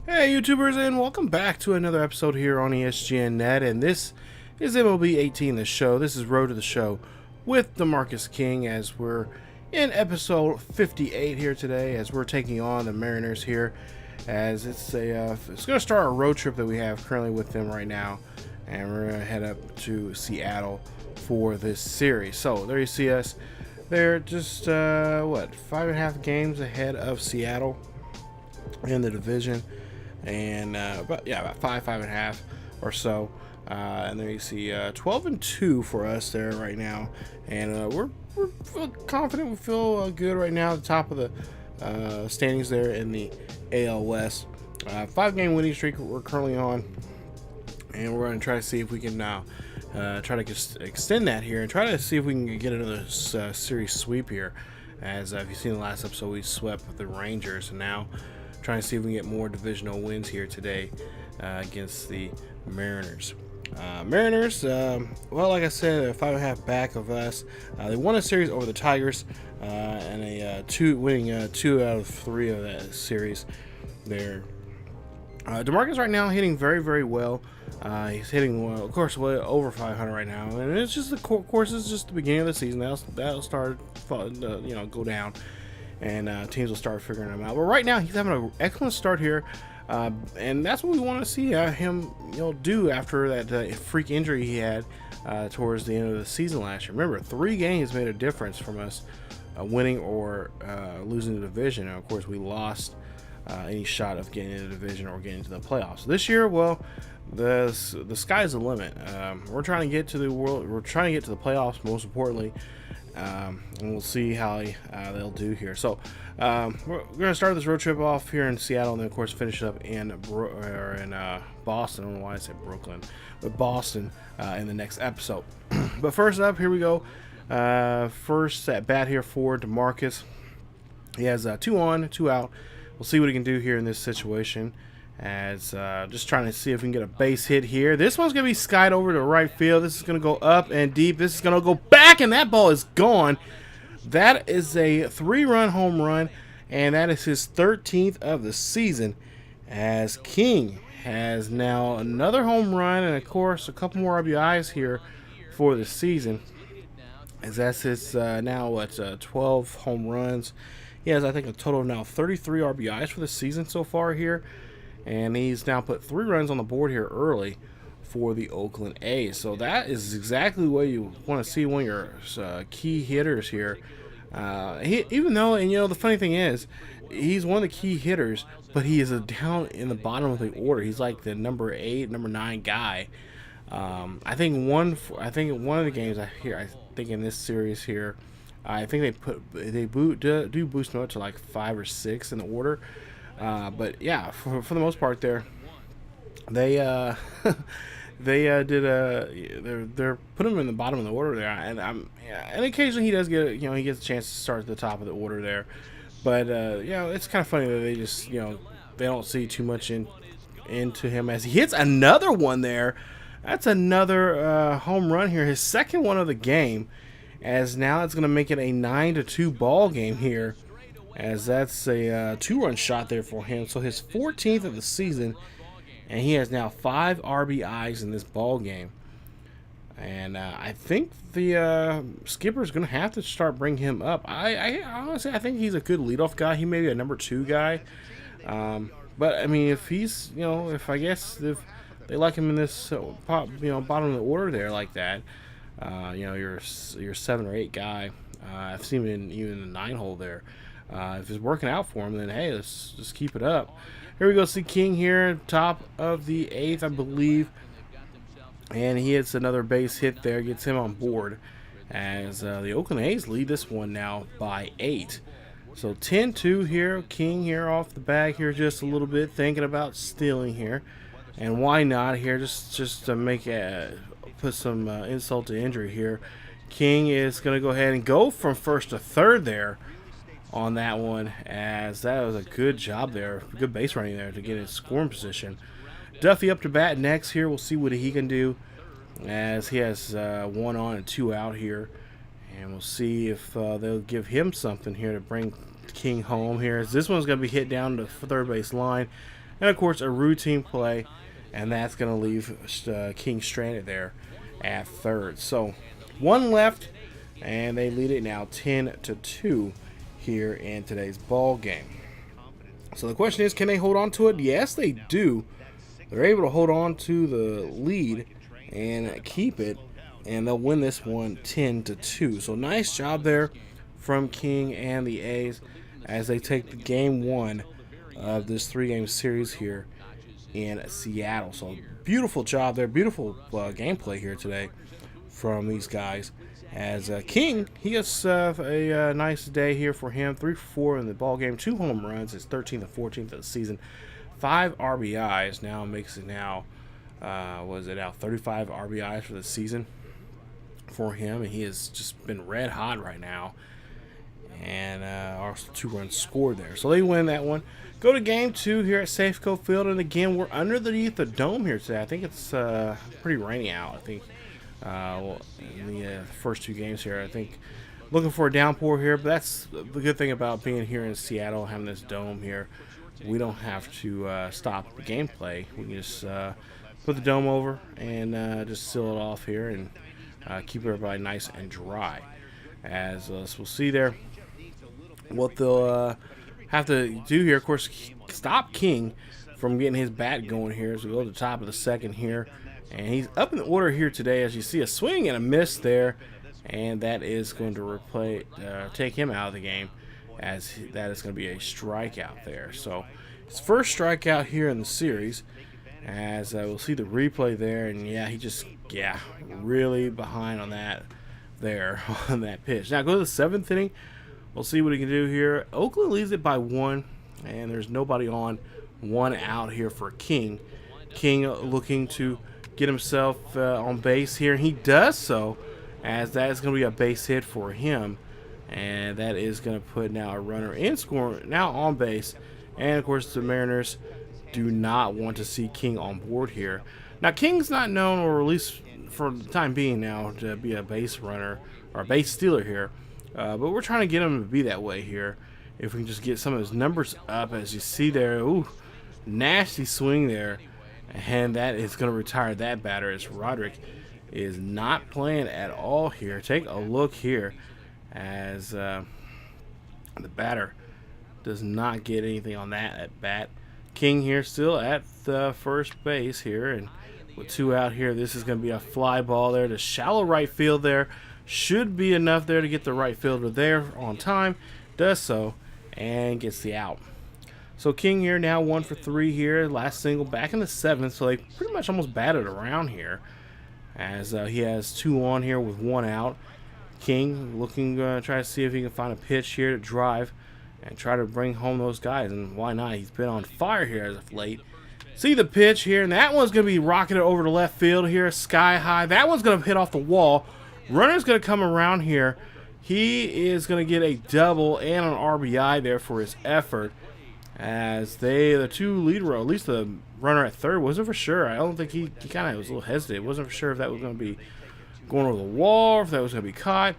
Hey YouTubers, and welcome back to another episode here on ESGNet, and this is MLB 18 the show. This is Road to the Show with DeMarcus King, as we're in episode 58 here today, as we're taking on the Mariners here, as it's going to start a road trip that we have currently with them right now, and we're going to head up to Seattle for this series. So there you see us. They're just 5.5 games ahead of Seattle in the division, and about 5.5 or so, and there you see 12-2 for us there right now, and we're confident. We feel good right now at the top of the standings there in the AL West. 5-game winning streak we're currently on, and we're going to try to see if we can now try to extend that here and try to see if we can get another series sweep here, as if you've seen the last episode, we swept the Rangers, and now trying to see if we can get more divisional wins here today against the Mariners. Mariners, well, like I said, they're 5.5 back of us. They won a series over the Tigers, and winning 2 out of 3 of that series there. DeMarcus right now hitting very, very well. He's hitting, well, of course, way over 500 right now, and it's just of course, it's just the beginning of the season. That'll start, go down, and teams will start figuring him out. But right now, he's having an excellent start here, and that's what we want to see him, do after that freak injury he had towards the end of the season last year. Remember, 3 games made a difference from us winning or losing the division. And of course, we lost any shot of getting in the division or getting into the playoffs. This year, well, the sky's the limit. We're trying to get to the world. We're trying to get to the playoffs, most importantly. And we'll see how they'll do here. So we're going to start this road trip off here in Seattle, and then of course finish up in Boston. I don't know why I said Brooklyn, but Boston in the next episode. But first up, here we go. First at bat here for DeMarcus. He has 2 on, 2 out. We'll see what he can do here in this situation, as just trying to see if we can get a base hit here. This one's going to be skied over to right field. This is going to go up and deep. This is going to go back, and that ball is gone. That is a 3-run home run, and that is his 13th of the season, as King has now another home run and, of course, a couple more RBIs here for the season, as that's his now 12 home runs. He has, I think, a total of now 33 RBIs for the season so far here. And he's now put 3 runs on the board here early for the Oakland A's. So that is exactly what you want to see one of your key hitters here. Even though, and the funny thing is, he's one of the key hitters, but he is down in the bottom of the order. He's like the number 8, number 9 guy. I think in one of the games I think in this series here, I think they do boost him up to like 5 or 6 in the order. But yeah, for the most part, there they they're putting him in the bottom of the order there, and occasionally he does get he gets a chance to start at the top of the order there. But it's kind of funny that they just they don't see too much into him, as he hits another one there. That's another home run here, his second one of the game, as now it's going to make it a 9-2 ball game here, as that's a 2-run shot there for him. So his 14th of the season, and he has now 5 RBIs in this ball game. And I think the skipper is going to have to start bringing him up. I honestly, I think he's a good leadoff guy. He may be a number 2 guy. But I mean, if he's if they like him in this bottom of the order there like that, your 7 or 8 guy. I've seen him even in the 9 hole there. If it's working out for him, then hey, let's just keep it up. Here we go, see King here, top of the 8th, I believe, and he hits another base hit there, gets him on board, as the Oakland A's lead this one now by 8. So 10-2 here. King here off the bag here just a little bit, thinking about stealing here, and why not here? Just to make put some insult to injury here. King is going to go ahead and go from first to third there on that one, as that was a good job there, good base running there to get in scoring position. Duffy up to bat next here. We'll see what he can do, as he has 1 on and 2 out here, and we'll see if they'll give him something here to bring King home here. As this one's going to be hit down to the third base line, and of course a routine play, and that's going to leave King stranded there at third. So one left, and they lead it now 10-2 here in today's ball game. So the question is, can they hold on to it? Yes, they do. They're able to hold on to the lead and keep it, and they'll win this one 10-2. So nice job there from King and the A's as they take the game one of this 3-game series here in Seattle. So beautiful job there, beautiful gameplay here today from these guys. As King, he has a nice day here for him. 3-for-4 in the ball game, 2 home runs, his 13th and 14th of the season, 5 RBIs. Now makes it now, 35 RBIs for the season for him, and he has just been red hot right now. And also 2 runs scored there, so they win that one. Go to game 2 here at Safeco Field, and again we're underneath the dome here today. I think it's pretty rainy out. I think. In the first 2 games here, I think looking for a downpour here, but that's the good thing about being here in Seattle, having this dome here. We don't have to stop the gameplay. We can just put the dome over and just seal it off here and keep everybody nice and dry. As we'll see there, what they'll have to do here, of course, stop King from getting his bat going here as we go to the top of the second here. And he's up in the order here today, as you see a swing and a miss there, and that is going to take him out of the game, as that is going to be a strikeout there. So his first strikeout here in the series, as we'll see the replay there, and he really behind on that there on that pitch. Now go to the 7th inning. We'll see what he can do here. Oakland leads it by 1, and there's nobody on, 1 out here for King. King looking to get himself on base here, and he does so, as that is going to be a base hit for him, and that is going to put now a runner in scoring, now on base. And of course the Mariners do not want to see King on board here. Now King's not known, or at least for the time being now, to be a base runner or a base stealer here, but we're trying to get him to be that way here. If we can just get some of his numbers up, as you see there, ooh, nasty swing there. And that is going to retire that batter, as Roderick is not playing at all here. Take a look here, as the batter does not get anything on that at bat. King here still at the first base here, and with 2 out here, this is going to be a fly ball there to shallow right field there. Should be enough there to get the right fielder there on time. Does so, and gets the out. So King here now 1 for 3 here, last single back in the 7th, so they pretty much almost batted around here, as he has 2 on here with 1 out. King looking to try to see if he can find a pitch here to drive and try to bring home those guys, and why not? He's been on fire here as of late. See the pitch here, and that one's going to be rocketed over to left field here, sky high. That one's going to hit off the wall. Runner's going to come around here. He is going to get a double and an RBI there for his effort. As the 2 lead row, at least the runner at third, wasn't for sure. I don't think he kind of was a little hesitant. Wasn't for sure if that was going to be going over the wall, or if that was going to be caught.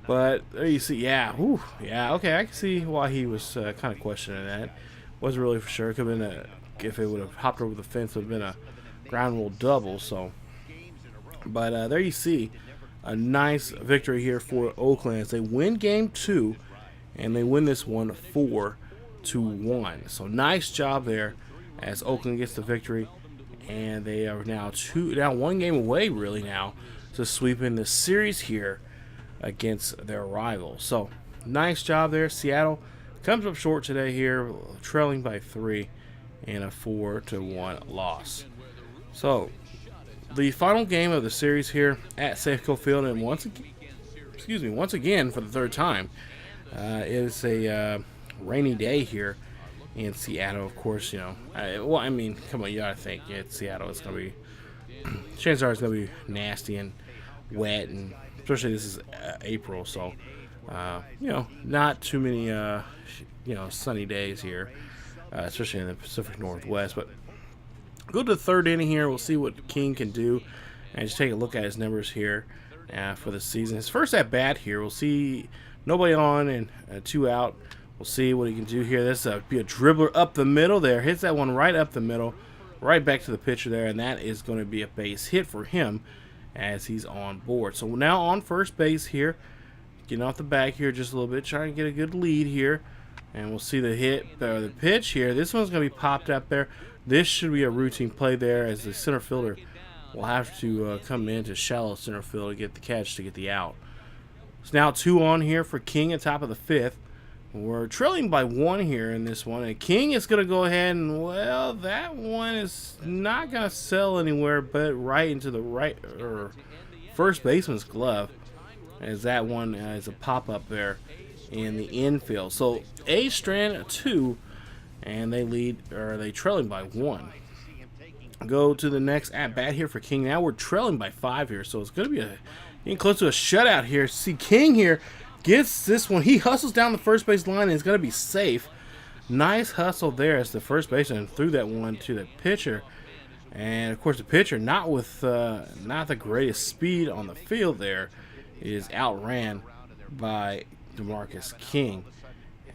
But there you see, okay, I can see why he was kind of questioning that. Wasn't really for sure. Could have been if it would have hopped over the fence, it would have been a ground rule double. So, but there you see a nice victory here for Oakland as they win game 2, and they win this one 4-1. So nice job there, as Oakland gets the victory, and they are now 1 game away really now to sweeping the series here against their rival. So nice job there. Seattle comes up short today here, trailing by 3 in a 4-1 loss. So the final game of the series here at Safeco Field, and once again for the 3rd time, is a rainy day here in Seattle. Of course, come on, you gotta think it's Seattle. It's gonna be chances are it's gonna be nasty and wet, and especially this is April, so not too many sunny days here, especially in the Pacific Northwest. But go to the 3rd inning here. We'll see what King can do, and just take a look at his numbers here for the season. His first at bat here, we'll see nobody on and 2 out We'll see what he can do here. This be a dribbler up the middle there. Hits that one right up the middle, right back to the pitcher there, and that is going to be a base hit for him as he's on board. So now on first base here, getting off the back here just a little bit, trying to get a good lead here. And we'll see the hit, the pitch here. This one's going to be popped up there. This should be a routine play there as the center fielder will have to come into shallow center field to get the catch to get the out. So now 2 on here for King at top of the 5th. We're trailing by 1 here in this one. And King is going to go ahead and, well, that one is not going to sell anywhere but right into the first baseman's glove, as that one is a pop-up there in the infield. So A strand 2, and they trailing by 1. Go to the next at bat here for King. Now we're trailing by 5 here, so it's going to be getting close to a shutout here. See, King here gets this one. He hustles down the first base line and is going to be safe. Nice hustle there as the first baseman threw that one to the pitcher. And of course the pitcher, not the greatest speed on the field there, is outran by DeMarcus King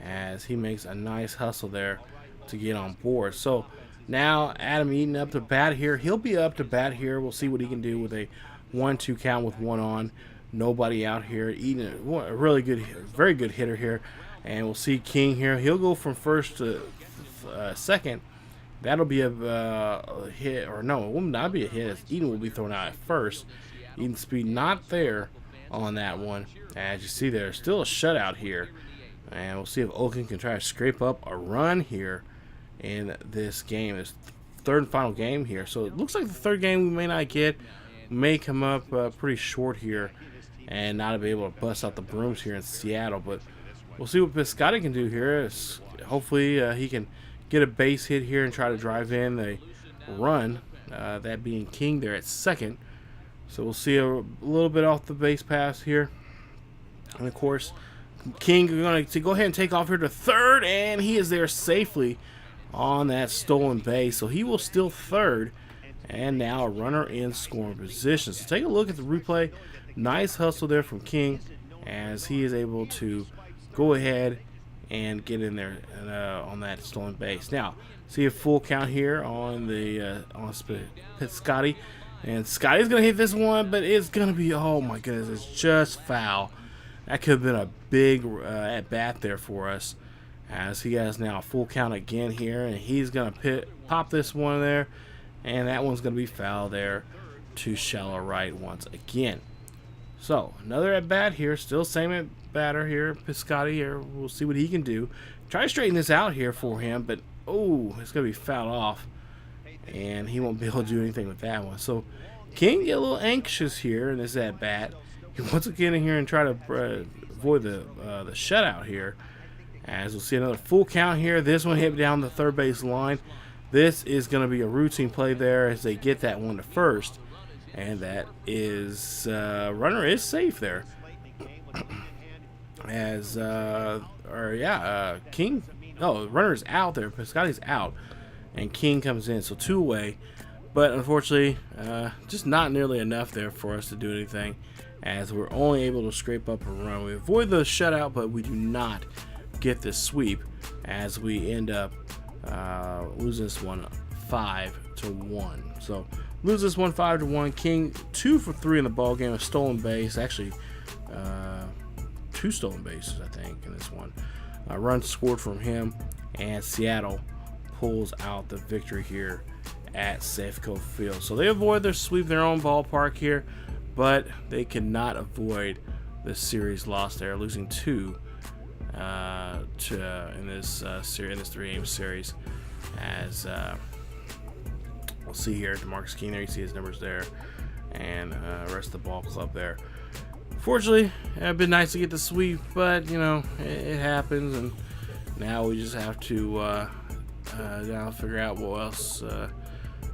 as he makes a nice hustle there to get on board. So now Adam Eaton up to bat here. He'll be up to bat here. We'll see what he can do with a 1-2 count with 1 on. Nobody out here. Eaton, a really good, very good hitter here. And we'll see King here. He'll go from first to second. That'll be a hit, or no, it will not be a hit, as Eaton will be thrown out at first. Eaton's speed not there on that one. As you see, there's still a shutout here. And we'll see if Oakland can try to scrape up a run here in this game. This third and final game here. So it looks like the third game we may not get. May come up pretty short here and not be able to bust out the brooms here in Seattle. But we'll see what Piscotty can do here. Hopefully he can get a base hit here and try to drive in a run. That being King there at second. So we'll see a little bit off the base pass here. And of course, King going to go ahead and take off here to third, and he is there safely on that stolen base. So he will steal third, and now a runner in scoring position. So take a look at the replay. Nice hustle there from King as he is able to go ahead and get in there on that stolen base. Now, see a full count here on the Scotty. And Scotty's going to hit this one, but it's going to be, oh my goodness, it's just foul. That could have been a big at-bat there for us, as he has now a full count again here, and he's going to pop this one there, and that one's going to be foul there to shallow right once again. So, another at-bat here, still same at-batter here, Piscotty here. We'll see what he can do. Try to straighten this out here for him, but, oh, it's going to be fouled off, and he won't be able to do anything with that one. So, King get a little anxious here in this at-bat. He wants to get in here and try to avoid the shutout here. As we'll see another full count here. This one hit down the third base line. This is going to be a routine play there as they get that one to first. And that is, runner is safe there. As, King, runner's out there. Piscotty's out. And King comes in, so 2 away. But unfortunately, just not nearly enough there for us to do anything, as we're only able to scrape up a run. We avoid the shutout, but we do not get this sweep, as we end up losing this one 5-1. So lose this one 5-1. King 2 for 3 in the ball game, a stolen base. Actually, 2 stolen bases, I think, in this one. Run scored from him, and Seattle pulls out the victory here at Safeco Field. So they avoid their sweep in their own ballpark here, but they cannot avoid the series loss there, losing 2 in this 3-game series. As we'll see here, DeMarcus King there, you see his numbers there, and the rest of the ball club there. Fortunately, it'd been nice to get the sweep, but you know, it happens, and now we just have to now figure out what else.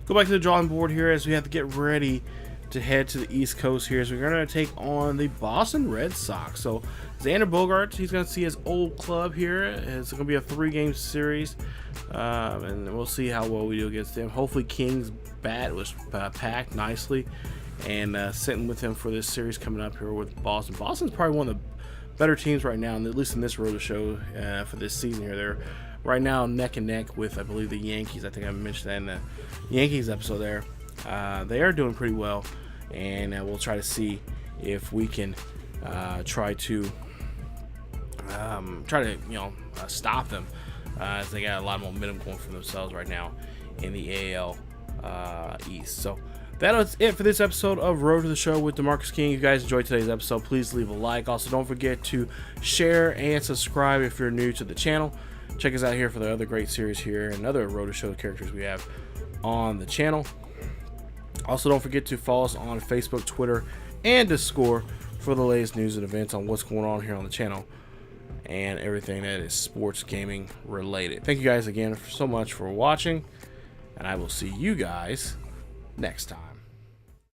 Go back to the drawing board here, as we have to get ready to head to the East Coast here. So we're going to take on the Boston Red Sox. So Xander Bogaerts, he's going to see his old club here. It's going to be a 3-game series, and we'll see how well we do against him. Hopefully King's bat was packed nicely and sitting with him for this series coming up here with Boston. Boston's probably one of the better teams right now, and at least in this road to show for this season here. They're right now neck and neck with, I believe, the Yankees. I think I mentioned that in the Yankees episode there. They are doing pretty well, and we'll try to see if we can try to stop them as they got a lot of momentum going for themselves right now in the AL East. So that was it for this episode of Road to the Show with DeMarcus King. If you guys enjoyed today's episode, please leave a like. Also, don't forget to share and subscribe if you're new to the channel. Check us out here for the other great series here and other Road to Show characters we have on the channel. Also, don't forget to follow us on Facebook, Twitter, and Discord for the latest news and events on what's going on here on the channel and everything that is sports gaming related. Thank you guys again so much for watching, and I will see you guys next time.